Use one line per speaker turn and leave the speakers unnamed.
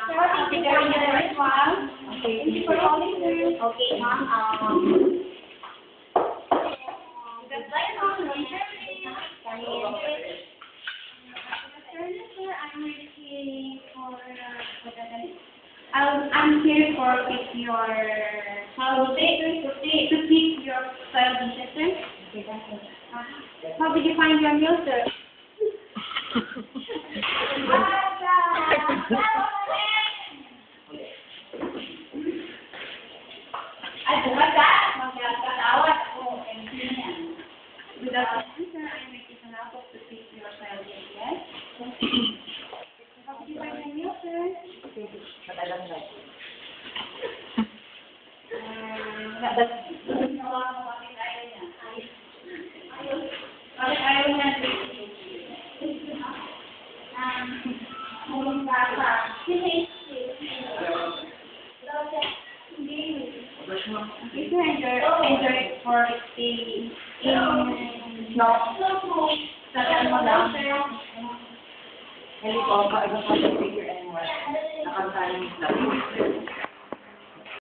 Thank you very much, ma'am.
Okay.
Thank you for calling, sir.
Okay, ma'am.
I'm here for pick your to pick your child register. How did you find your meal, sir?
Ay, bumata. Magkakatawad ako.
Good afternoon, sir. I'm making an offer to pick your child register. How did you find your meal, sir?
Matagal na.
Bakit ayaw niya? If you enjoy for stay in Satan mo lang.
Helicopter, I don't want to figure anymore. Nakantayin lang.